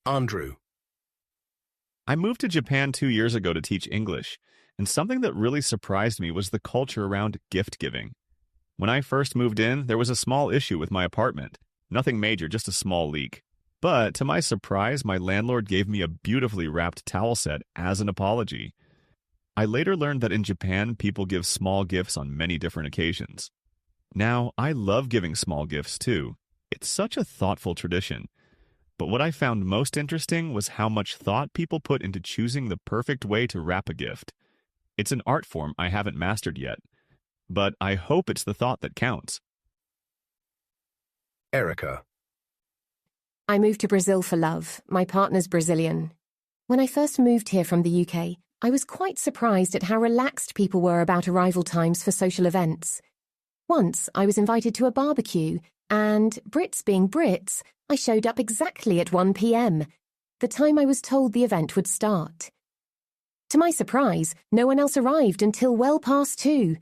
Andrew. I moved to Japan 2 years ago to teach English, and something that really surprised me was the culture around gift giving. When I first moved in, there was a small issue with my apartment. Nothing major, just a small leak. But to my surprise, my landlord gave me a beautifully wrapped towel set as an apology. I later learned that in Japan, people give small gifts on many different occasions. Now, I love giving small gifts too. It's such a thoughtful tradition. But what I found most interesting was how much thought people put into choosing the perfect way to wrap a gift. It's an art form I haven't mastered yet, but I hope it's the thought that counts. Erica. I moved to Brazil for love. My partner's Brazilian. When I first moved here from the UK, I was quite surprised at how relaxed people were about arrival times for social events. Once, I was invited to a barbecue, and, Brits being Brits, I showed up exactly at 1 p.m., the time I was told the event would start. To my surprise, no one else arrived until well past 2.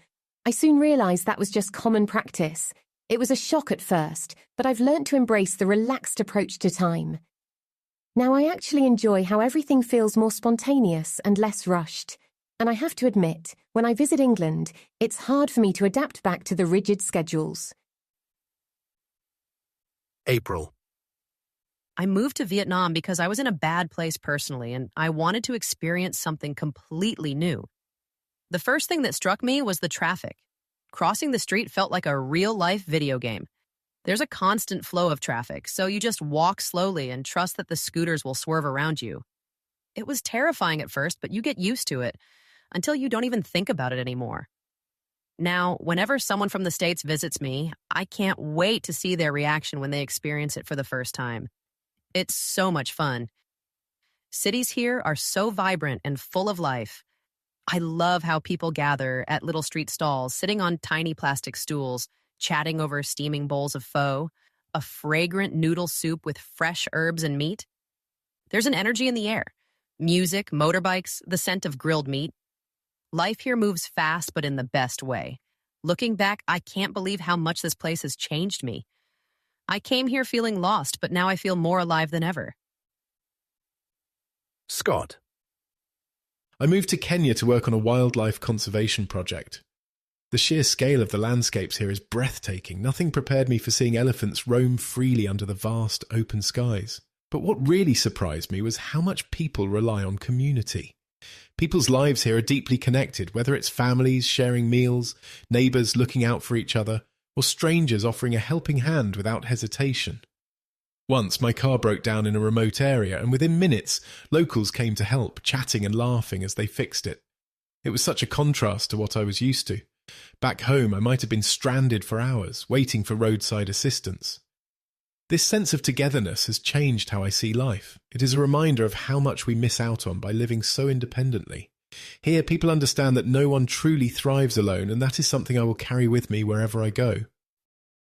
I soon realised that was just common practice. It was a shock at first, but I've learnt to embrace the relaxed approach to time. Now I actually enjoy how everything feels more spontaneous and less rushed. And I have to admit, when I visit England, it's hard for me to adapt back to the rigid schedules. April. I moved to Vietnam because I was in a bad place personally, and I wanted to experience something completely new. The first thing that struck me was the traffic. Crossing the street felt like a real-life video game. There's a constant flow of traffic, so you just walk slowly and trust that the scooters will swerve around you. It was terrifying at first, but you get used to it until you don't even think about it anymore. Now, whenever someone from the States visits me, I can't wait to see their reaction when they experience it for the first time. It's so much fun. Cities here are so vibrant and full of life. I love how people gather at little street stalls, sitting on tiny plastic stools, chatting over steaming bowls of pho, a fragrant noodle soup with fresh herbs and meat. There's an energy in the air. Music, motorbikes, the scent of grilled meat. Life here moves fast, but in the best way. Looking back, I can't believe how much this place has changed me. I came here feeling lost, but now I feel more alive than ever. Scott. I moved to Kenya to work on a wildlife conservation project. The sheer scale of the landscapes here is breathtaking. Nothing prepared me for seeing elephants roam freely under the vast open skies. But what really surprised me was how much people rely on community. People's lives here are deeply connected, whether it's families sharing meals, neighbours looking out for each other, or strangers offering a helping hand without hesitation. Once my car broke down in a remote area, and within minutes, locals came to help, chatting and laughing as they fixed it. It was such a contrast to what I was used to. Back home, I might have been stranded for hours, waiting for roadside assistance. This sense of togetherness has changed how I see life. It is a reminder of how much we miss out on by living so independently. Here, people understand that no one truly thrives alone, and that is something I will carry with me wherever I go.